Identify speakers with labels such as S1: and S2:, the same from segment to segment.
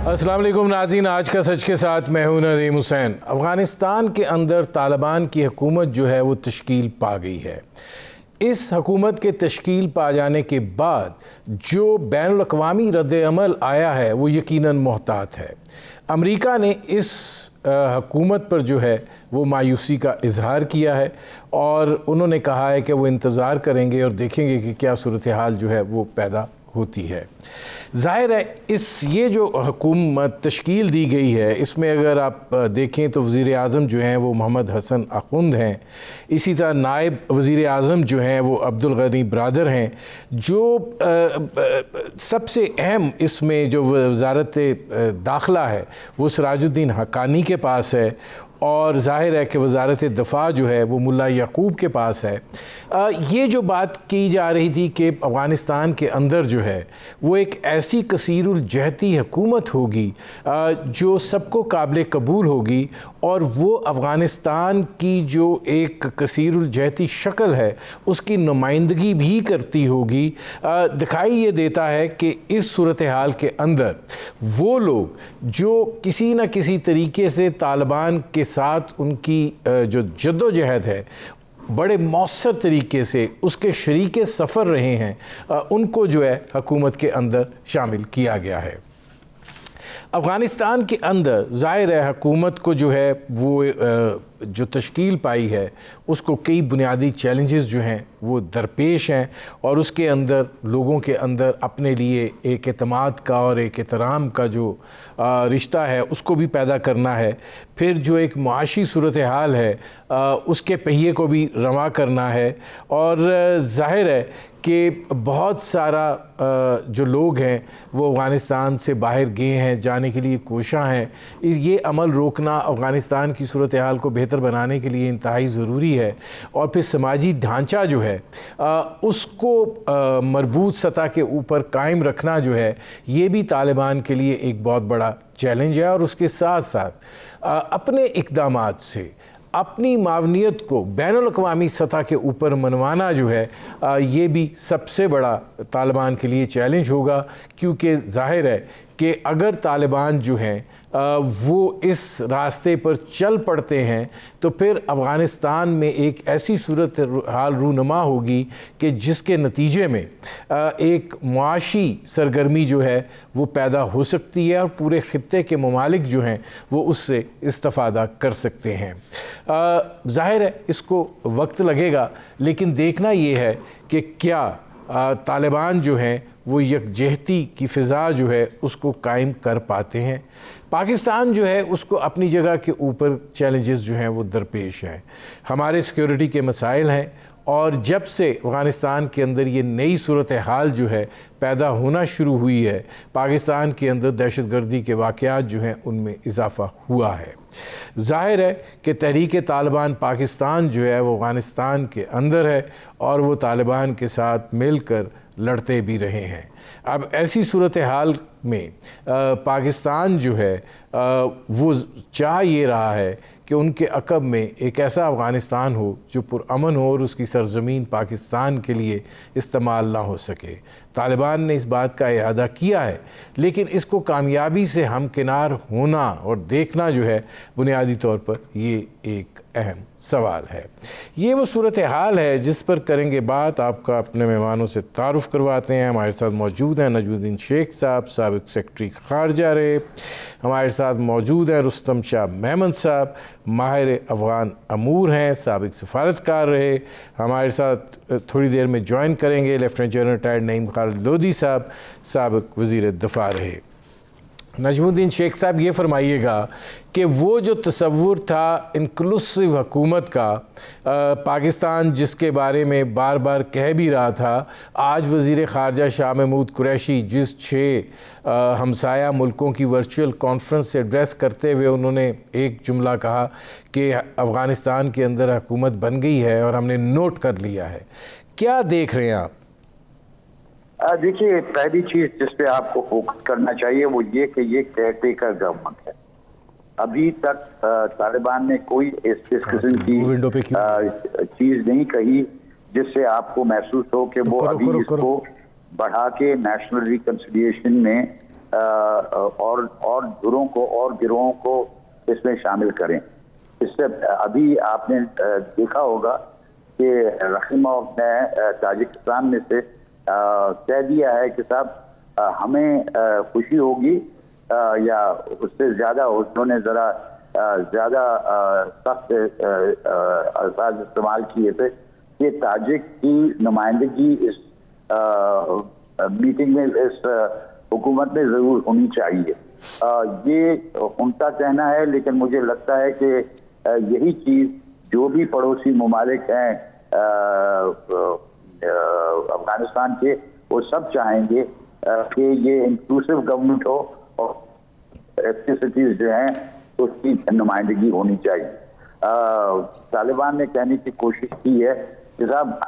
S1: अस्सलाम वालेकुम नाज़रीन, आज का सच के साथ मैं हूं नदीम हुसैन। अफ़गानिस्तान के अंदर तालिबान की हुकूमत जो है वो तश्कील पा गई है। इस हुकूमत के तश्कील पा जाने के बाद जो बैनुल अक़वामी रद्द-ए-अमल आया है वो यकीनन मोहतात है। अमेरिका ने इस हुकूमत पर जो है वो मायूसी का इजहार किया है और उन्होंने कहा है कि वो इंतज़ार करेंगे और देखेंगे कि क्या सूरत हाल जो है वो पैदा होती है। ज़ाहिर है ये जो हुकूमत तश्कील दी गई है, इसमें अगर आप देखें तो वज़ीर आज़म जो हैं वो मोहम्मद हसन आखुंद हैं। इसी तरह नायब वज़ीर आज़म जो हैं वो अब्दुल गनी बरादर हैं। जो सबसे अहम इसमें जो वज़ारत दाखिला है वो सिराजुद्दीन हक्कानी के पास है और ज़ाहिर है कि वज़ारत दफ़ा जो है वो मुल्ला याकूब के पास है। ये जो बात की जा रही थी कि अफ़गानिस्तान के अंदर जो है वो एक ऐसी कसीरुल जहती हुकूमत होगी जो सबको काबिल कबूल होगी और वो अफ़गानिस्तान की जो एक कसीरुल जहती शक्ल है उसकी नुमाइंदगी भी करती होगी। दिखाई ये देता है कि इस सूरत हाल के अंदर वो लोग जो किसी न किसी तरीके से तालिबान के साथ उनकी जो जद्दोजहद है बड़े मौसर तरीके से उसके शरीके सफ़र रहे हैं, उनको जो है हुकूमत के अंदर शामिल किया गया है। अफ़गानिस्तान के अंदर ज़ाहिर है हुकूमत को जो है वो जो तश्कील पाई है उसको कई बुनियादी चैलेंजेस जो हैं वो दरपेश हैं और उसके अंदर लोगों के अंदर अपने लिए एक एतमाद का और एक एहतराम का जो रिश्ता है उसको भी पैदा करना है। फिर जो एक मुआशी सूरत हाल है उसके पहिए को भी रवा करना है और ज़ाहिर है कि बहुत सारा जो लोग हैं वो अफ़गानिस्तान से बाहर गए हैं, जाने के लिए कोशिश हैं। ये अमल रोकना अफ़गानिस्तान की सूरत हाल को बेहतर बनाने के लिए इंतहाई ज़रूरी है और फिर समाजी ढांचा जो है उसको मरबूत सतह के ऊपर कायम रखना जो है ये भी तालिबान के लिए एक बहुत बड़ा चैलेंज है और उसके साथ साथ अपने इक़दामात से अपनी मावनियत को बैनुल अक़वामी सतह के ऊपर मनवाना जो है ये भी सबसे बड़ा तालिबान के लिए चैलेंज होगा, क्योंकि ज़ाहिर है कि अगर तालिबान जो हैं वो इस रास्ते पर चल पड़ते हैं तो फिर अफ़गानिस्तान में एक ऐसी सूरत हाल रूनुमा होगी कि जिसके नतीजे में एक मुआशी सरगर्मी जो है वो पैदा हो सकती है और पूरे ख़ित्ते के ममालिक जो हैं वो उससे इस्तिफ़ादा कर सकते हैं। ज़ाहिर है इसको वक्त लगेगा, लेकिन देखना ये है कि क्या तालिबान जो हैं वो यकजहती की फ़िज़ा जो है उसको कायम कर पाते हैं। पाकिस्तान जो है उसको अपनी जगह के ऊपर चैलेंजेस जो हैं वो दरपेश हैं। हमारे सिक्योरिटी के मसाइल हैं और जब से अफ़गानिस्तान के अंदर ये नई सूरत हाल जो है पैदा होना शुरू हुई है, पाकिस्तान के अंदर दहशतगर्दी के वाक़यात जो हैं उनमें इजाफ़ा हुआ है। ज़ाहिर है कि तहरीक तालिबान पाकिस्तान जो है वो अफ़गानिस्तान के अंदर है और वो तालिबान के साथ मिलकर लड़ते भी रहे हैं। अब ऐसी सूरत हाल में पाकिस्तान जो है वो चाह ये रहा है कि उनके अक़ब में एक ऐसा अफ़गानिस्तान हो जो पुरअमन हो और उसकी सरज़मीन पाकिस्तान के लिए इस्तेमाल ना हो सके। तालिबान ने इस बात का इरादा किया है, लेकिन इसको कामयाबी से हमकिनार होना और देखना जो है बुनियादी तौर पर ये एक अहम सवाल है। ये वो सूरत हाल है जिस पर करेंगे बात। आपका अपने मेहमानों से तारुफ़ करवाते हैं। हमारे साथ मौजूद हैं नजमुद्दीन शेख साहब, साबिक़ सेक्रेटरी ख़ारजा रहे। हमारे साथ मौजूद हैं रुस्तम शाह मेमन साहब, माहिर अफ़गान अमूर हैं, साबिक़ सफ़ारतकार रहे। हमारे साथ थोड़ी देर में ज्वाइन करेंगे lieutenant general retired Naeem Khalid Lodhi साहब, साबिक़ वज़ीर दफ़ा रहे। नजमुद्दीन शेख साहब ये फरमाइएगा कि वो जो तसव्वुर था इंक्लूसिव हुकूमत का पाकिस्तान जिसके बारे में बार बार कह भी रहा था, आज वज़ीर ख़ारजा शाह महमूद कुरैशी जिस 6 हमसाया मुल्कों की वर्चुअल कॉन्फ्रेंस से एड्रेस करते हुए उन्होंने एक जुमला कहा कि अफ़गानिस्तान के अंदर हुकूमत बन गई है और हमने नोट कर लिया है। क्या देख रहे हैं आप?
S2: देखिए, पहली चीज जिस पे आपको फोकस करना चाहिए वो ये कि ये केयरटेकर गवर्नमेंट है। अभी तक तालिबान ने कोई इस किस्म की चीज नहीं कही जिससे आपको महसूस हो कि वो अभी इसको बढ़ा के नेशनल रिकंसिलिएशन में और को और गिरोहों को इसमें शामिल करें। इससे अभी आपने देखा होगा कि रहीमोव ने ताजिकिस्तान में से कह दिया है कि साहब हमें खुशी होगी या उससे ज़्यादा उन्होंने ज़रा ज़्यादा सख्त अल्फाज इस्तेमाल किए थे कि ताजिक की नुमाइंदगी इस मीटिंग में, इस हुकूमत में ज़रूर होनी चाहिए। ये उनका कहना है, लेकिन मुझे लगता है कि यही चीज़ जो भी पड़ोसी ममालिक हैं अफगानिस्तान के, वो सब चाहेंगे कि ये इंक्लूसिव गवर्नमेंट हो और एथनिसिटीज जो हैं उसकी नुमाइंदगी होनी चाहिए। तालिबान ने कहने की कोशिश की है कि साहब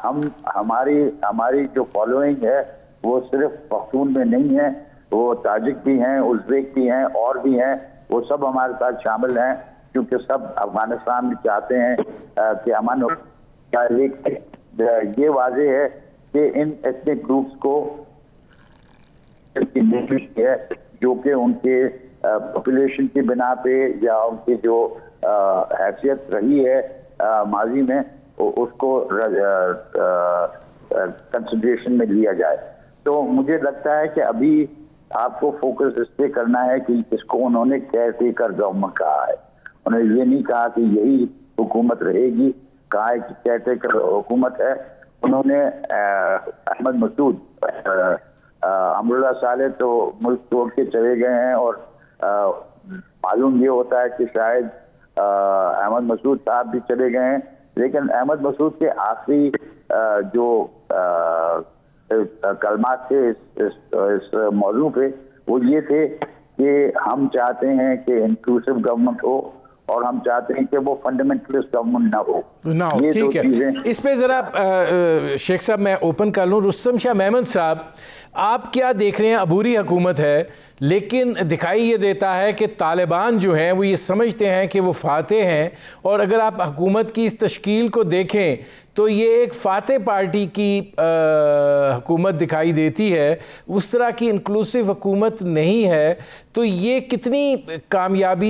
S2: हमारी जो फॉलोइंग है वो सिर्फ पख्तून में नहीं है, वो ताजिक भी हैं, उज़्बेक भी हैं और भी हैं, वो सब हमारे साथ शामिल हैं, क्योंकि सब अफगानिस्तान में चाहते हैं कि अमन हो। ये वाज़ेह है कि इन एथनिक ग्रुप्स को है जो कि उनके पॉपुलेशन की बिना पे या उनकी जो हैसियत रही है माजी में, उसको कंसिडरेशन में लिया जाए। तो मुझे लगता है कि अभी आपको फोकस इस पे करना है कि इसको उन्होंने कैसे कर गवर्नमेंट कहा है। उन्होंने ये नहीं कहा कि यही हुकूमत रहेगी, कहा है कि कैसे कर हुकूमत है। उन्होंने अहमद मसूद, अमरुल्लाह साले तो मुल्क छोड़ के चले गए हैं और मालूम ये होता है कि शायद अहमद मसूद साहब भी चले गए हैं, लेकिन अहमद मसूद के आखिरी जो कलमात थे इस मौजू पे वो ये थे कि हम चाहते हैं कि इंक्लूसिव गवर्नमेंट हो और हम चाहते हैं कि वो फंडामेंटलिस्ट गवर्नमेंट ना हो।
S1: ठीक है, इस पे ज़रा शेख साहब मैं ओपन कर लूँ। रुस्तम शाह मेमन साहब, आप क्या देख रहे हैं? अबूरी हुकूमत है, लेकिन दिखाई ये देता है कि तालिबान जो हैं वो ये समझते हैं कि वो फातेह हैं, और अगर आप हुकूमत की इस तश्कील को देखें तो ये एक फातेह पार्टी की हुकूमत दिखाई देती है, उस तरह की इंक्लूसिव हुकूमत नहीं है। तो ये कितनी कामयाब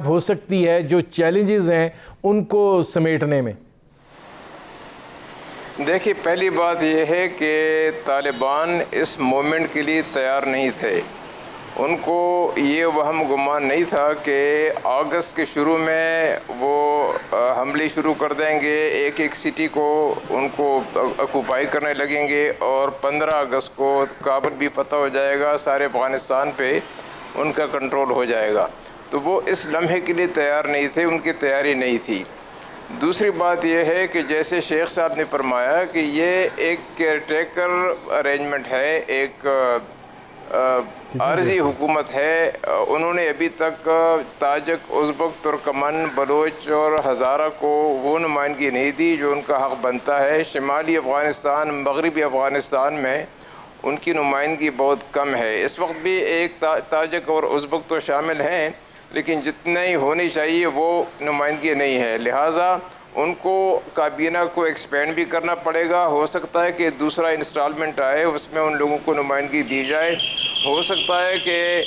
S1: हो सकती है जो चैलेंजेस हैं उनको समेटने में?
S3: देखिए, पहली बात यह है कि तालिबान इस मोमेंट के लिए तैयार नहीं थे। उनको ये वहम गुमान नहीं था कि अगस्त के शुरू में वो हमले शुरू कर देंगे, एक एक सिटी को उनको ऑक्यूपाई करने लगेंगे और 15 अगस्त को काबुल भी फतह हो जाएगा, सारे अफ़गानिस्तान पे उनका कंट्रोल हो जाएगा। तो वो इस लम्हे के लिए तैयार नहीं थे, उनकी तैयारी नहीं थी। दूसरी बात यह है कि जैसे शेख साहब ने फरमाया कि ये एक केयरटेकर अरेंजमेंट है, एक आर्जी हुकूमत है। उन्होंने अभी तक ताजिक, उज़्बेक, तुर्कमन, बलोच और हज़ारा को वो नुमाइंदगी नहीं दी जो उनका हक़ बनता है। शुमाली अफ़गानिस्तान, मगरबी अफ़गानिस्तान में उनकी नुमाइंदगी बहुत कम है। इस वक्त भी एक ताजिक और उज़्बेक तो शामिल हैं, लेकिन जितनी होनी चाहिए वो नुमाइंदगी नहीं है। लिहाजा उनको काबीना को एक्सपेंड भी करना पड़ेगा। हो सकता है कि दूसरा इंस्टॉलमेंट आए, उसमें उन लोगों को नुमाइंदगी दी जाए। हो सकता है कि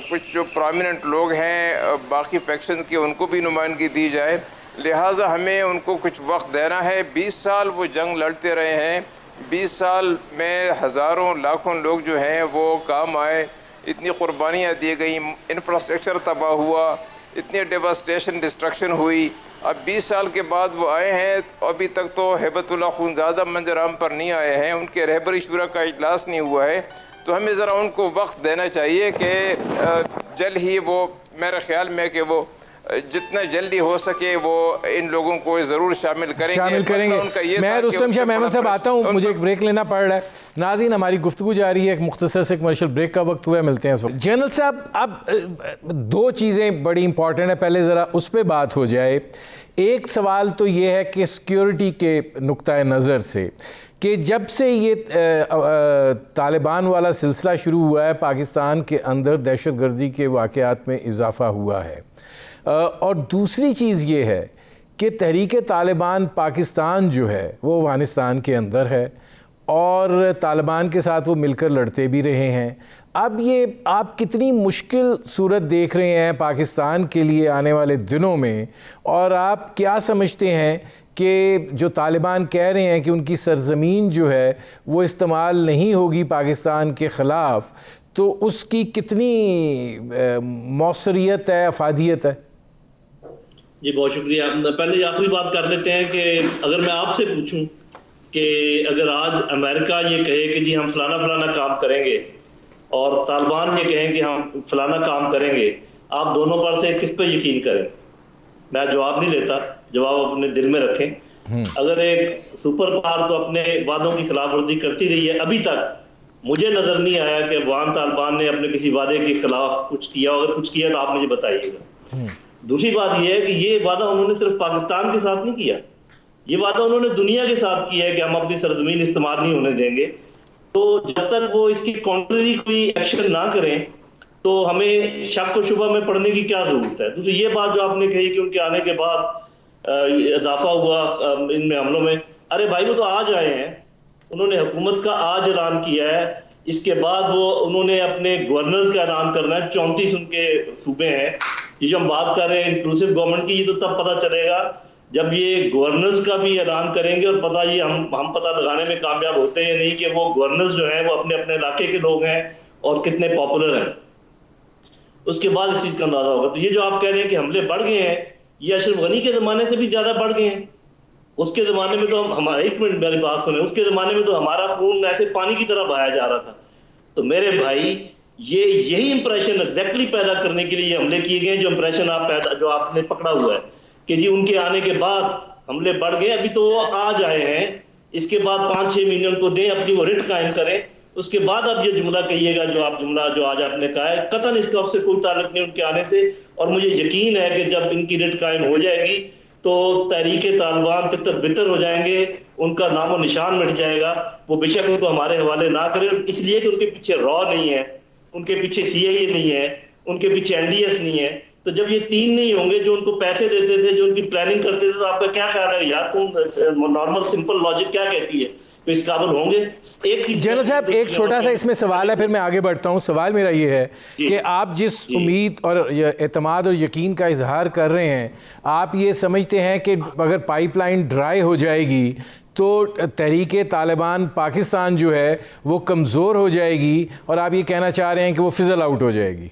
S3: कुछ जो प्रोमिनेंट लोग हैं बाकी फैक्शन के, उनको भी नुमाइंदगी दी जाए। लिहाजा हमें उनको कुछ वक्त देना है। 20 साल वो जंग लड़ते रहे हैं, 20 साल में हज़ारों लाखों लोग जो हैं वो काम आए, इतनी कुर्बानियाँ दी गई, इंफ्रास्ट्रक्चर तबाह हुआ, इतनी डेवास्टेशन, डिस्ट्रक्शन हुई। अब 20 साल के बाद वो आए हैं, अभी तक तो हैबतुल्लाह खूनज़ादा मंजराम पर नहीं आए हैं, उनके रहबरी शुरा का इजलास नहीं हुआ है। तो हमें ज़रा उनको वक्त देना चाहिए कि जल्द ही वो, मेरे ख्याल में कि वो जितना जल्दी हो सके वो इन लोगों को ज़रूर शामिल करेंगे।
S1: मैं रुस्तम शाह मेमन साहब आता हूँ, मुझे एक ब्रेक लेना पड़ रहा है। नाज़रीन, हमारी गुफ्तगू जारी है, एक मुख्तसर से कमर्शियल ब्रेक का वक्त हुआ है, मिलते हैं इस वक्त। जनरल साहब, अब दो चीज़ें बड़ी इंपॉर्टेंट है, पहले ज़रा उस पर बात हो जाए। एक सवाल तो ये है कि सिक्योरिटी के नुक्ता नज़र से कि जब से ये तालिबान वाला सिलसिला शुरू हुआ है, पाकिस्तान के अंदर दहशतगर्दी के वाक़यात में इजाफ़ा हुआ है। और दूसरी चीज़ ये है कि तहरीक तालिबान पाकिस्तान जो है वो अफ़गानिस्तान के अंदर है और तालिबान के साथ वो मिलकर लड़ते भी रहे हैं। अब ये आप कितनी मुश्किल सूरत देख रहे हैं पाकिस्तान के लिए आने वाले दिनों में, और आप क्या समझते हैं कि जो तालिबान कह रहे हैं कि उनकी सरजमीन जो है वो इस्तेमाल नहीं होगी पाकिस्तान के ख़िलाफ़, तो उसकी कितनी मौसरियत है, अफादियत है?
S4: जी बहुत शुक्रिया। पहले आखिरी बात कर लेते हैं कि अगर मैं आपसे पूछूं कि अगर आज अमेरिका ये कहे कि जी हम फलाना काम करेंगे और तालिबान ये कहें कि हम फलाना काम करेंगे, आप दोनों पर से किस पर यकीन करें? मैं जवाब नहीं लेता, जवाब अपने दिल में रखें। अगर एक सुपर पावर तो अपने वादों की खिलाफवर्जी करती रही है, अभी तक मुझे नजर नहीं आया कि अफगान तालिबान ने अपने किसी वादे के खिलाफ कुछ किया। अगर कुछ किया तो आप मुझे बताइएगा। दूसरी बात यह है कि ये वादा उन्होंने सिर्फ पाकिस्तान के साथ नहीं किया, ये वादा उन्होंने दुनिया के साथ किया है कि हम अपनी सरजमीन इस्तेमाल नहीं होने देंगे। तो जब तक वो इसकी कॉन्ट्ररी कोई एक्शन ना करें तो हमें शक और शुबा में पड़ने की क्या जरूरत है। दूसरी ये बात जो आपने कही कि उनके आने के बाद इजाफा हुआ इनमें हमलों में, अरे भाई वो तो आज आए हैं, उन्होंने हुकूमत का आज ऐलान किया है, इसके बाद वो उन्होंने अपने गवर्नर का ऐलान करना है। 34 उनके सूबे हैं। ये जो हम बात कर रहे हैं इंक्लूसिव गवर्नमेंट की, ये तो तब पता चलेगा जब ये गवर्नर्स का भी ऐलान करेंगे और पता ये हम पता लगाने में कामयाब होते हैं नहीं कि वो गवर्नर्स जो हैं वो अपने अपने इलाके के लोग हैं और कितने पॉपुलर हैं, उसके बाद इस चीज का अंदाजा होगा। तो ये जो आप कह रहे हैं कि हमले बढ़ गए हैं, ये अशरफ गनी के जमाने से भी ज्यादा बढ़ गए हैं। उसके जमाने में तो हमारा, एक मिनट मेरी बात सुने, उसके जमाने में तो हमारा खून ऐसे पानी की तरह बहाया जा रहा था। तो मेरे भाई ये यही इंप्रेशन एग्जैक्टली पैदा करने के लिए हमले किए गए, जो इंप्रेशन जो आपने पकड़ा हुआ है कि जी उनके आने के बाद हमले बढ़ गए। अभी तो वो आज आए हैं, इसके बाद 5-6 महीने उनको दें, अपनी वो रिट कायम करें, उसके बाद आप ये जुमला कहिएगा जो आज आपने कहा है। कतन इसका उससे कोई ताल्लुक नहीं उनके आने से। और मुझे यकीन है कि जब इनकी रिट कायम हो जाएगी तो तहरीक तालिबान तितर बितर हो जाएंगे, उनका नामो निशान मिट जाएगा। वो बेशक उनको हमारे हवाले ना करें, इसलिए कि उनके पीछे रॉ नहीं है, उनके पीछे CIA नहीं है, उनके पीछे NDS नहीं है। तो जब ये तीन नहीं होंगे जो उनको पैसे देते थे, जो उनकी प्लानिंग करते थे, तो आपका क्या ख्याल है यार? तुम नॉर्मल सिंपल लॉजिक क्या कहती है, तो इस काबिल होंगे? एक
S1: जनरल साहब एक छोटा सा इसमें सवाल है, फिर मैं आगे बढ़ता हूँ। सवाल मेरा ये है कि आप जिस उम्मीद और एतमाद और यकीन का इजहार कर रहे हैं, आप ये समझते हैं कि अगर पाइपलाइन ड्राई हो जाएगी तो तहरीक तालिबान पाकिस्तान जो है वो कमज़ोर हो जाएगी, और आप ये कहना चाह रहे हैं कि वो फिजल आउट हो जाएगी?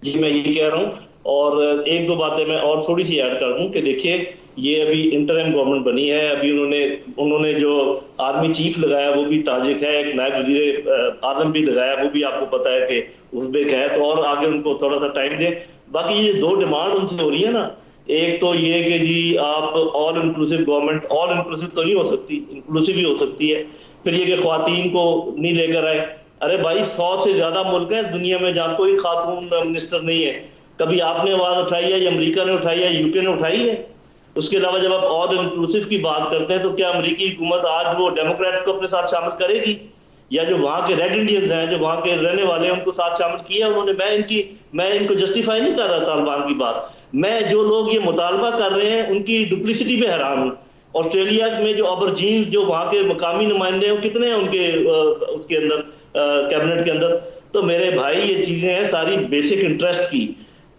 S4: जी मैं ये कह रहा हूँ, और एक दो बातें मैं और थोड़ी सी ऐड कर दूं कि देखिए ये अभी इंटरिम गवर्नमेंट बनी है। अभी उन्होंने जो आर्मी चीफ लगाया वो भी ताजिक है, एक नायब वजीर आजम भी लगाया, वो भी आपको पता है कि उज़्बेक है। तो और आगे उनको थोड़ा सा टाइम दें। बाकी ये 2 डिमांड उनसे हो रही है ना, एक तो ये कि जी आप all inclusive government, all inclusive तो नहीं हो सकती, इंक्लूसिव ही हो सकती है। फिर ये कि ख्वातीन को नहीं लेकर आए। अरे भाई 100 से ज्यादा मुल्क हैं दुनिया में जहाँ कोई खातून मिनिस्टर नहीं है। कभी आपने आवाज उठाई है, या अमेरिका ने उठाई है, UK ने उठाई है? उसके अलावा जब आप ऑल इंक्लूसिव की बात करते हैं तो क्या अमेरिकी हुकूमत आज वो डेमोक्रेट्स को अपने साथ शामिल करेगी, या जो वहाँ के रेड इंडियंस हैं, जो वहाँ के रहने वाले हैं, उनको साथ शामिल किया उन्होंने? मैं इनको जस्टिफाई नहीं कर रहा तालिबान की बात। मैं जो लोग ये मुतालबा कर रहे हैं उनकी डुप्लिसिटी पे हैरान हूँ। ऑस्ट्रेलिया में जो अबरजीन्स, जो वहाँ के मकामी नुमाइंदे हैं, कितने हैं उनके उसके अंदर, कैबिनेट के अंदर? तो मेरे भाई ये चीजें हैं सारी बेसिक इंटरेस्ट की।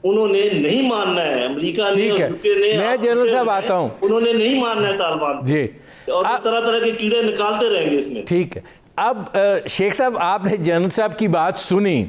S4: उन्होंने नहीं मानना है, अमेरिका ने और UK ने,
S1: मैं जनरल साहब आता हूँ,
S4: उन्होंने नहीं मानना है तालिबान जी, और तरह तरह के कीड़े निकालते रहेंगे इसमें।
S1: ठीक है। अब शेख साहब आपने जनरल साहब की बात सुनी,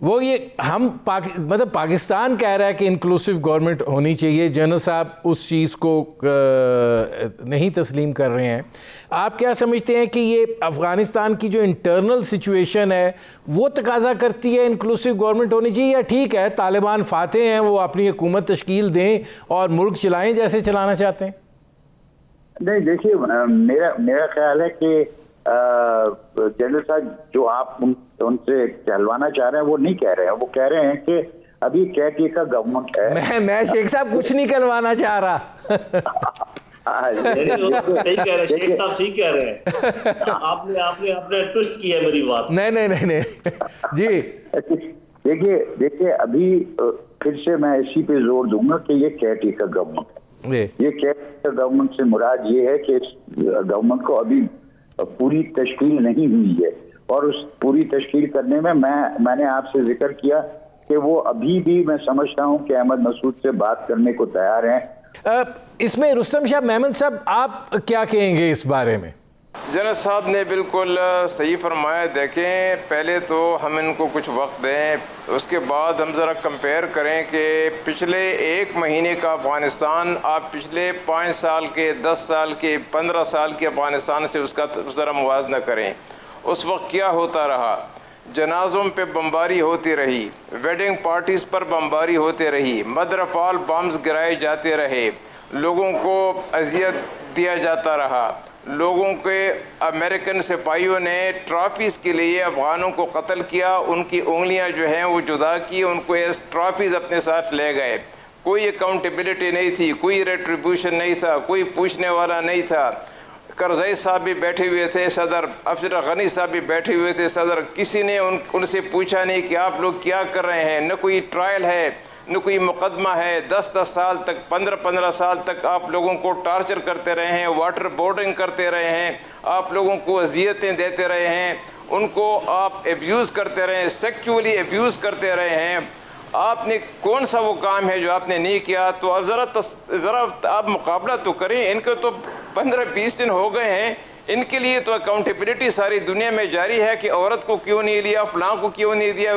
S1: वो ये हम मतलब पाकिस्तान कह रहा है कि इंक्लूसिव गवर्नमेंट होनी चाहिए, जनरल साहब उस चीज़ को नहीं तस्लीम कर रहे हैं। आप क्या समझते हैं कि ये अफ़गानिस्तान की जो इंटरनल सिचुएशन है वो तकाजा करती है इंक्लूसिव गवर्नमेंट होनी चाहिए, या ठीक है तालिबान फाते हैं, वो अपनी हुकूमत तश्कील दें और मुल्क चलाएं जैसे चलाना चाहते हैं?
S2: नहीं देखिए, मेरा ख्याल है कि जनरल साहब जो आप उनसे कहलवाना चाह रहे हैं वो नहीं कह रहे हैं। वो कह रहे हैं कि अभी कैटी का गवर्नमेंट है।
S1: मैं शेख साहब कुछ नहीं कहलवाना चाह रहा।
S4: सही कह रहे शेख साहब, ठीक कह रहे हैं। आपने ट्विस्ट किया मेरी बात।
S1: नहीं जी
S2: देखिए अभी फिर से मैं इसी पे जोर दूंगा कि ये कैटी का गवर्नमेंट है। ये कैटी का गवर्नमेंट से मुराद ये है कि गवर्नमेंट को अभी पूरी तश्कील नहीं हुई है, और उस पूरी तश्कील करने में मैंने आपसे जिक्र किया कि वो अभी भी मैं समझता हूं कि अहमद मसूद से बात करने को तैयार हैं।
S1: इसमें रुस्तम शाह मेमन साहब आप क्या कहेंगे इस बारे में?
S3: जनरल साहब ने बिल्कुल सही फरमाया। देखें, पहले तो हम इनको कुछ वक्त दें, उसके बाद हम ज़रा कंपेयर करें कि पिछले 1 महीने का अफ़गानिस्तान आप पिछले 5 साल के, 10 साल के, 15 साल के अफ़गानिस्तान से उसका ज़रा मुवाजना करें। उस वक्त क्या होता रहा? जनाज़ों पे बमबारी होती रही, वेडिंग पार्टीज़ पर बमबारी होती रही, मदर ऑफ ऑल बम्स गिराए जाते रहे, लोगों को अजियत दिया जाता रहा, लोगों के अमेरिकन सिपाहियों ने ट्रॉफीज़ के लिए अफ़गानों को कत्ल किया, उनकी उंगलियां जो हैं वो जुदा की, उनको एज ट्रॉफीज़ अपने साथ ले गए। कोई अकाउंटेबिलिटी नहीं थी, कोई रेट्रीब्यूशन नहीं था, कोई पूछने वाला नहीं था। करज़ई साहब भी बैठे हुए थे, सदर अशरफ गनी साहब भी बैठे हुए थे, सदर किसी ने उनसे पूछा नहीं कि आप लोग क्या कर रहे हैं। न कोई ट्रायल है, न कोई मुकदमा है। 10-10 साल तक, 15-15 साल तक आप लोगों को टार्चर करते रहे हैं, वाटर बोर्डिंग करते रहे हैं, आप लोगों को अजियतें देते रहे हैं, उनको आप एब्यूज़ करते रहे हैं, सेक्चुअली एब्यूज़ करते रहे हैं। आपने कौन सा वो काम है जो आपने नहीं किया? तो अब ज़रा आप मुकाबला तो करें। इनके तो 15-20 दिन हो गए हैं, इनके लिए तो अकाउंटेबिलिटी सारी दुनिया में जारी है कि औरत को क्यों नहीं लिया, फलां को क्यों नहीं दिया,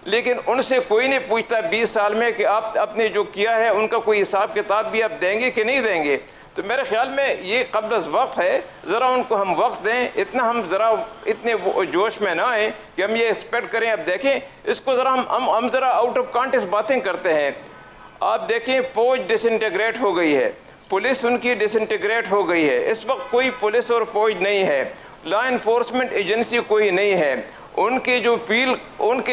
S3: लेकिन उनसे कोई नहीं पूछता 20 साल में कि आप आपने जो किया है उनका कोई हिसाब किताब भी आप देंगे कि नहीं देंगे। तो मेरे ख्याल में ये क़ब्ल अज़ वक्त है, ज़रा उनको हम वक्त दें। इतना हम ज़रा इतने जोश में ना आए कि हम ये एक्सपेक्ट करें। अब देखें, इसको ज़रा हम ज़रा आउट ऑफ कॉन्टेक्स्ट बातें करते हैं। आप देखें, फ़ौज डिसइंटीग्रेट हो गई है, पुलिस उनकी डिसइंटीग्रेट हो गई है। इस वक्त कोई पुलिस और फौज नहीं है, लॉ इन्फोर्समेंट एजेंसी कोई नहीं है। उनके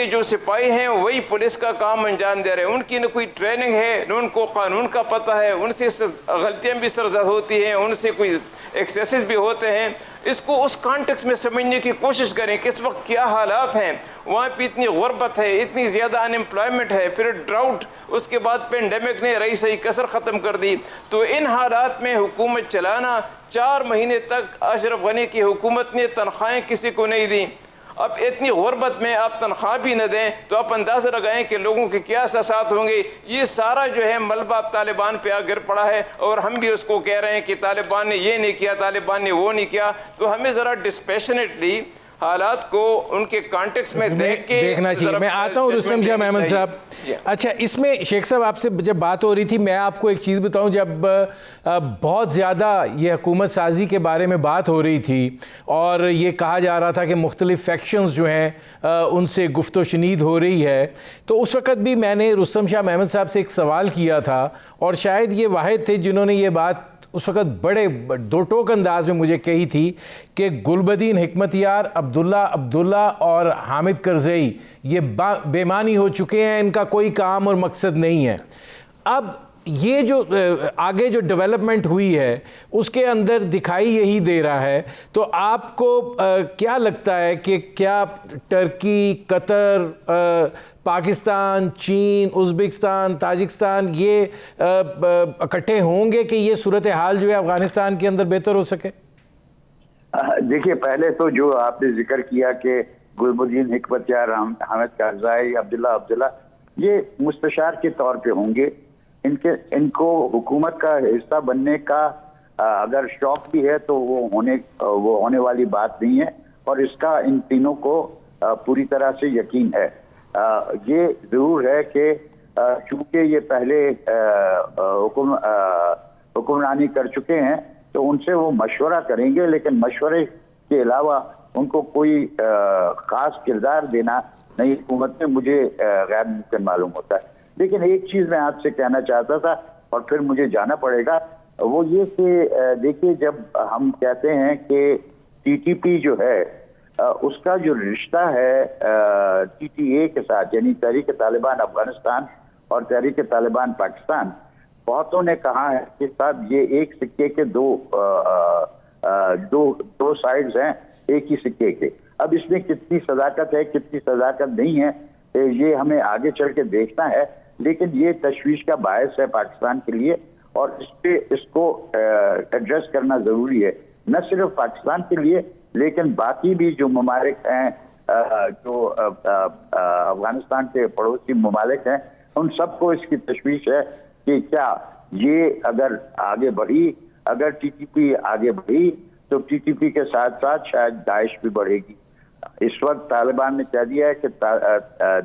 S3: जो सिपाही हैं वही पुलिस का काम अंजाम दे रहे हैं। उनकी न कोई ट्रेनिंग है, न उनको कानून का पता है, उनसे गलतियां भी सरजद होती हैं, उनसे कोई एक्सेसेस भी होते हैं। इसको उस कॉन्टेक्स्ट में समझने की कोशिश करें कि इस वक्त क्या हालात हैं। वहाँ पे इतनी गुर्बत है, इतनी ज़्यादा अनएम्प्लॉयमेंट है, फिर ड्राउट, उसके बाद पेंडेमिक ने रही सही कसर ख़त्म कर दी। तो इन हालात में हुकूमत चलाना, 4 महीने तक अशरफ गनी की हुकूमत ने तनख्वाहें किसी को नहीं दी। अब इतनी गुर्बत में आप तनख्वाह भी न दें तो आप अंदाज़ा लगाएं कि लोगों के क्या एहसास होंगे। ये सारा जो है मलबा तालिबान पे आ गिर पड़ा है, और हम भी उसको कह रहे हैं कि तालिबान ने ये नहीं किया, तालिबान ने वो नहीं किया। तो हमें ज़रा डिस्पैशनेटली हालात को उनके कॉन्टेक्स्ट में
S1: देखना चाहिए। मैं आता हूँ रुस्तम शाह मेमन साहब। अच्छा, इसमें शेख साहब आपसे जब बात हो रही थी, मैं आपको एक चीज़ बताऊं, जब बहुत ज़्यादा ये हुकूमत साजी के बारे में बात हो रही थी और ये कहा जा रहा था कि मुख्तलिफ फैक्शंस जो हैं उनसे गुफ्तो शनीद हो रही है, तो उस वक़्त भी मैंने रुस्तम शाह मेमन साहब से एक सवाल किया था, और शायद ये वाहिद थे जिन्होंने ये बात उस वक़्त बड़े दो टोक अंदाज में मुझे कही थी कि गुलबदीन हिकमतियार, अब्दुल्ला और हामिद करज़ई ये बेमानी हो चुके हैं, इनका कोई काम और मकसद नहीं है। अब ये जो आगे जो डेवलपमेंट हुई है उसके अंदर दिखाई यही दे रहा है। तो आपको क्या लगता है कि क्या टर्की, कतर, पाकिस्तान, चीन, उज़्बेकिस्तान, ताजिकिस्तान ये इकट्ठे होंगे कि ये सूरत हाल जो है अफ़गानिस्तान के अंदर बेहतर हो सके?
S2: देखिए, पहले तो जो आपने जिक्र किया कि गुलबदीन हिकमतियार, हामिद करज़ई, अब्दुल्ला ये मुस्तशार के तौर पे होंगे। इनको हुकूमत का हिस्सा बनने का अगर शौक भी है तो वो होने वाली बात नहीं है, और इसका इन तीनों को पूरी तरह से यकीन है। ये जरूर है कि चूंकि ये पहले हुक्मरानी कर चुके हैं तो उनसे वो मशवरा करेंगे, लेकिन मशवरे के अलावा उनको कोई खास किरदार देना नई हुकूमत में मुझे गैर मुमकिन मालूम होता है। लेकिन एक चीज मैं आपसे कहना चाहता था और फिर मुझे जाना पड़ेगा, वो ये कि देखिए, जब हम कहते हैं कि टीटीपी जो है उसका जो रिश्ता है टीटीए के साथ, यानी तहरीक तालिबान अफगानिस्तान और तहरीक तालिबान पाकिस्तान, बहुतों ने कहा है कि साहब ये एक सिक्के के दो साइड्स हैं एक ही सिक्के के। अब इसमें कितनी सदाकत है, कितनी सदाकत नहीं है, ये हमें आगे चल के देखना है। लेकिन ये तशवीश का बायस है पाकिस्तान के लिए, और इसको एड्रेस करना जरूरी है, न सिर्फ पाकिस्तान के लिए लेकिन बाकी भी जो ममालिक हैं, जो अफगानिस्तान के पड़ोसी ममालिक हैं, उन सबको इसकी तशवीश है कि क्या ये अगर आगे बढ़ी, अगर टीटीपी आगे बढ़ी तो टीटीपी के साथ साथ शायद दाइश भी बढ़ेगी। इस वक्त तालिबान ने कह दिया है कि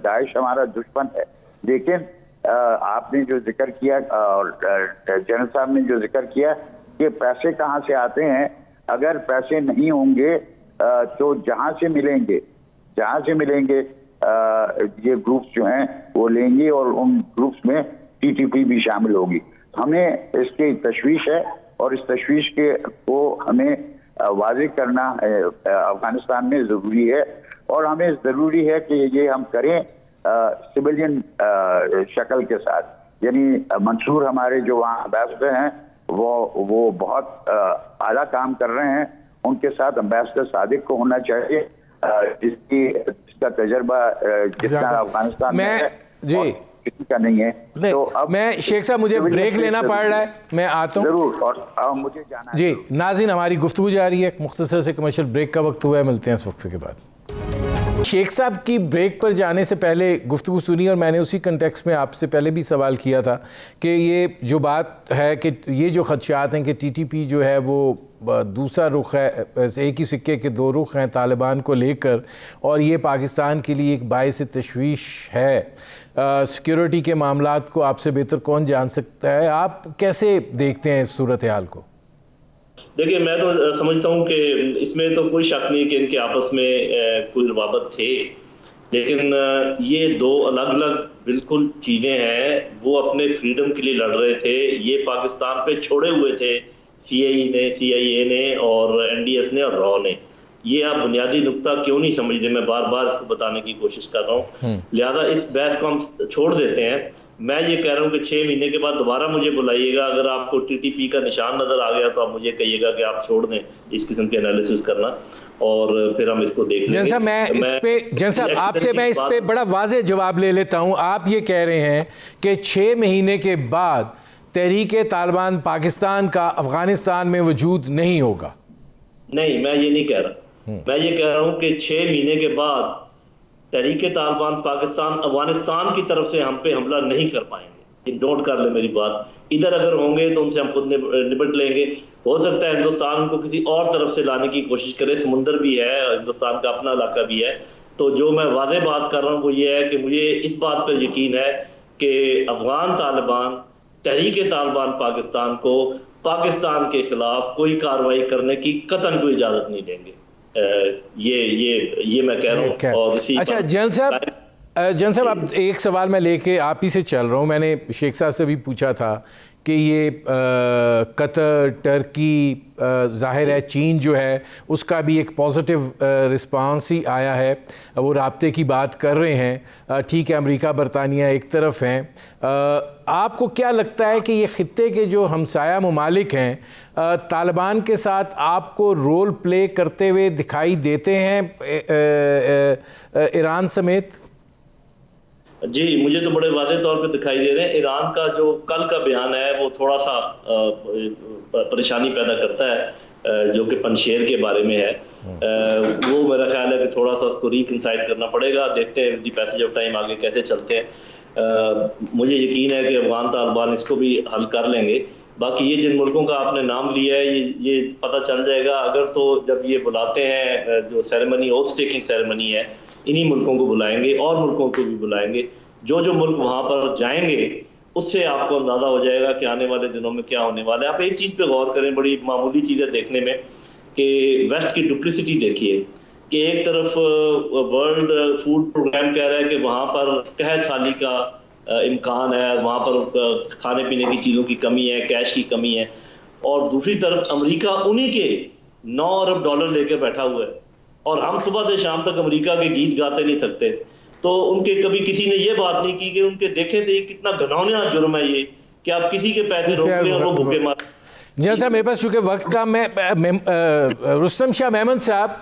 S2: दाइश हमारा दुश्मन है, लेकिन आपने जो जिक्र किया और जनरल साहब ने जो जिक्र किया कि पैसे कहाँ से आते हैं, अगर पैसे नहीं होंगे तो जहाँ से मिलेंगे ये ग्रुप्स जो हैं वो लेंगे और उन ग्रुप्स में टीटीपी भी शामिल होगी। हमें इसकी तशवीश है और इस तशवीश को हमें वाज़ेह करना अफगानिस्तान में ज़रूरी है, और हमें ज़रूरी है कि ये हम करें सिविलियन शक्ल के साथ। यानी मंसूर हमारे जो वहाँ एम्बेसडर हैं वो बहुत आला काम कर रहे हैं, उनके साथ एम्बेसडर सादिक को होना चाहिए जिसका तजर्बा जितना अफगानिस्तान में है जी किसी का नहीं है।
S1: तो अब मैं शेख साहब मुझे ब्रेक लेना पड़ रहा है, मैं आता हूँ
S2: जरूर, और मुझे जाना
S1: जी। नाज़रीन हमारी गुफ्तगू जारी है, एक मुख्तसर से कमर्शियल ब्रेक का वक्त हुआ है, मिलते हैं इस वक्फे के बाद। शेख साहब की ब्रेक पर जाने से पहले गुफ्तगू सुनी और मैंने उसी कंटेक्स्ट में आपसे पहले भी सवाल किया था कि ये जो बात है कि ये जो खदशात हैं कि टीटीपी जो है वो दूसरा रुख है, एक ही सिक्के के दो रुख हैं तालिबान को लेकर, और ये पाकिस्तान के लिए एक बाइस तशवीश है। सिक्योरिटी के मामलात को आपसे बेहतर कौन जान सकता है, आप कैसे देखते हैं इस सूरत हाल को?
S4: देखिए, मैं तो समझता हूँ कि इसमें तो कोई शक नहीं कि इनके आपस में कोई रवाबत थे, लेकिन ये दो अलग अलग बिल्कुल चीज़ें हैं। वो अपने फ्रीडम के लिए लड़ रहे थे, ये पाकिस्तान पे छोड़े हुए थे CIA ने और NDS ने और रॉ ने। ये आप बुनियादी नुक्ता क्यों नहीं समझते, मैं बार बार इसको बताने की कोशिश कर रहा हूँ। लिहाजा इस बहस को हम छोड़ देते हैं। मैं ये कह रहा हूँ कि 6 महीने के बाद दोबारा मुझे बुलाइएगा, अगर आपको TTP का निशान नजर आ गया तो आप मुझे कहिएगा कि आप छोड़ दें इस किस्म के एनालिसिस करना, और फिर हम इसको देख लेंगे।
S1: जन साहब आपसे मैं इस पे बड़ा वाज़ेह जवाब ले लेता हूँ। आप ये कह रहे हैं कि 6 महीने के बाद तहरीके तालिबान पाकिस्तान का अफगानिस्तान में वजूद नहीं होगा?
S4: नहीं, मैं ये नहीं कह रहा। मैं ये कह रहा हूँ कि 6 महीने के बाद तहरीके तालिबान पाकिस्तान अफगानिस्तान की तरफ से हम पे हमला नहीं कर पाएंगे। नोट कर ले मेरी बात। इधर अगर होंगे तो उनसे हम खुद निपट लेंगे। हो सकता है हिंदुस्तान उनको किसी और तरफ से लाने की कोशिश करे, समुंदर भी है, हिंदुस्तान का अपना इलाका भी है। तो जो मैं वाज़ेह बात कर रहा हूँ वो ये है कि मुझे इस बात पर यकीन है कि अफगान तालिबान तहरीके तालिबान पाकिस्तान को पाकिस्तान के खिलाफ कोई कार्रवाई करने की कतन कोई इजाज़त नहीं देंगे। ये मैं कह रहा हूँ। और इसी
S1: अच्छा जन साहब अब एक सवाल मैं लेके आप ही से चल रहा हूँ। मैंने शेख साहब से भी पूछा था कि ये कतर, टर्की, ज़ाहिर है चीन जो है उसका भी एक पॉजिटिव रिस्पांस ही आया है, वो राब्ते की बात कर रहे हैं। ठीक है, अमेरिका बरतानिया एक तरफ हैं। आपको क्या लगता है कि ये ख़ित्ते के जो हमसाया ममालिक हैं तालिबान के साथ आपको रोल प्ले करते हुए दिखाई देते हैं, ईरान समेत?
S4: जी, मुझे तो बड़े वाज़ेह तौर पे दिखाई दे रहे हैं। ईरान का जो कल का बयान है वो थोड़ा सा परेशानी पैदा करता है, जो कि पंजशेर के बारे में है। वो मेरा ख्याल है कि थोड़ा सा उसको रिकंसाइल करना पड़ेगा। देखते हैं दी पैसेज ऑफ टाइम आगे कैसे चलते हैं। मुझे यकीन है कि अफगान तालिबान इसको भी हल कर लेंगे। बाकी ये जिन मुल्कों का आपने नाम लिया है ये पता चल जाएगा अगर तो जब ये बुलाते हैं, जो सेरेमनी ओथ टेकिंग सेरेमनी है, इन्हीं मुल्कों को बुलाएंगे और मुल्कों को भी बुलाएंगे। जो जो मुल्क वहां पर जाएंगे उससे आपको अंदाजा हो जाएगा कि आने वाले दिनों में क्या होने वाला है। आप एक चीज पे गौर करें, बड़ी मामूली चीज है देखने में, कि वेस्ट की डुप्लिसिटी देखिए कि एक तरफ वर्ल्ड फूड प्रोग्राम कह रहा है कि वहां पर कहत साली का इम्कान है, वहां पर खाने पीने की चीजों की कमी है, कैश की कमी है, और दूसरी तरफ अमेरिका उन्हीं के 9 अरब डॉलर लेके बैठा हुआ है और हम सुबह से शाम तक अमेरिका के गीत गाते नहीं थकते। तो उनके कभी किसी ने ये बात नहीं की कि उनके देखे से कितना घिनौना जुर्म है ये कि आप किसी के पैसे रोक लें और वो भूखे मार।
S1: जनरल साहब मेरे पास चूँकि वक्त का, मैं रुस्तम शाह मेमन साहब,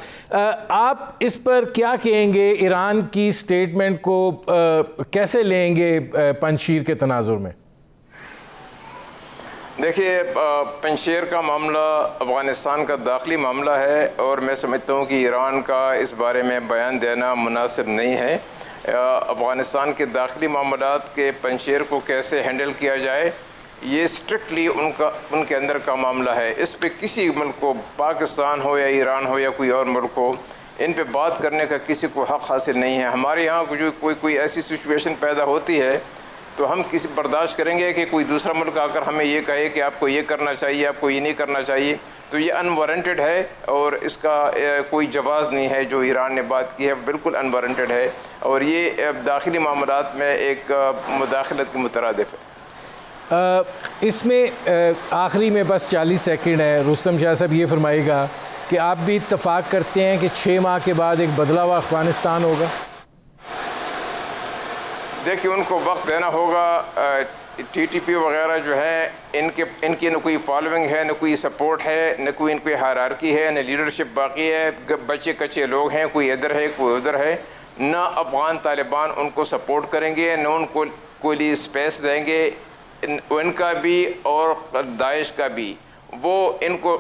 S1: आप इस पर क्या कहेंगे? ईरान की स्टेटमेंट को कैसे लेंगे पंजशीर के तनाजुर में?
S3: देखिए, पंजशेर का मामला अफ़गानिस्तान का दाखिली मामला है और मैं समझता हूँ कि ईरान का इस बारे में बयान देना मुनासिब नहीं है। अफ़गानिस्तान के दाखिली मामलात के पंजशेर को कैसे हैंडल किया जाए, ये स्ट्रिक्टली उनके अंदर का मामला है। इस पे किसी मुल्क को, पाकिस्तान हो या ईरान हो या कोई और मुल्क हो, इन पे बात करने का किसी को हक़ हासिल नहीं है। हमारे यहाँ जो कोई ऐसी सिचुएशन पैदा होती है तो हम किसी बर्दाश्त करेंगे कि कोई दूसरा मुल्क आकर हमें ये कहे कि आपको ये करना चाहिए, आपको ये नहीं करना चाहिए, तो ये अनवारंटेड है और इसका कोई जवाज़ नहीं है। जो ईरान ने बात की है बिल्कुल अनवारंटेड है और ये दाखिली मामलात में एक मुदाखलत के मुतरादिफ है।
S1: इसमें आखिरी में बस 40 सेकंड है। रुस्तम शाह साहब ये फरमाइएगा कि आप भी इत्तफाक करते हैं कि 6 माह के बाद एक बदला हुआ अफ़गानिस्तान होगा?
S3: देखिए, उनको वक्त देना होगा। TTP वगैरह जो है इनकी न कोई फॉलोइंग है, न कोई सपोर्ट है, न कोई इनकी हायरार्की है, न लीडरशिप बाकी है। बच्चे कच्चे लोग हैं, कोई इधर है कोई उधर है। न अफ़गान तालिबान उनको सपोर्ट करेंगे, न उनको कोई स्पेस देंगे। इनका भी और दाइश का भी वो इनको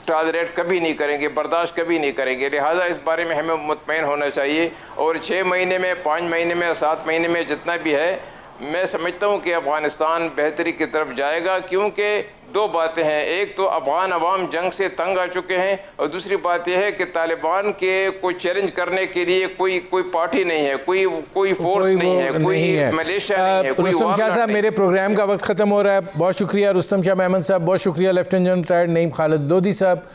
S3: टॉलरेट कभी नहीं करेंगे, बर्दाश्त कभी नहीं करेंगे। लिहाजा इस बारे में हमें मुतमईन होना चाहिए और 6 महीने में, 5 महीने में, 7 महीने में जितना भी है, मैं समझता हूँ कि अफ़गानिस्तान बेहतरी की तरफ जाएगा। क्योंकि 2 बातें हैं, एक तो अफ़गान अवाम जंग से तंग आ चुके हैं और दूसरी बात यह है कि तालिबान के कोई चैलेंज करने के लिए कोई पार्टी नहीं है, कोई फोर्स नहीं है, कोई मलेशिया नहीं है।
S1: रुस्तम शाह साहब, मेरे प्रोग्राम का वक्त ख़त्म हो रहा है। बहुत शुक्रिया रुस्तम शाह मेमन साहब, बहुत शुक्रिया lieutenant general retired Naeem Khalid Lodhi साहब,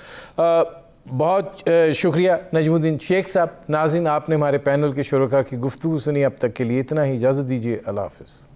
S1: बहुत शुक्रिया नजमुद्दीन शेख साहब। नाज़रीन, आपने हमारे पैनल के शुरका की गुफ्तगू सुनी। अब तक के लिए इतना ही, इजाज़त दीजिए। अल्लाह हाफ़िज़।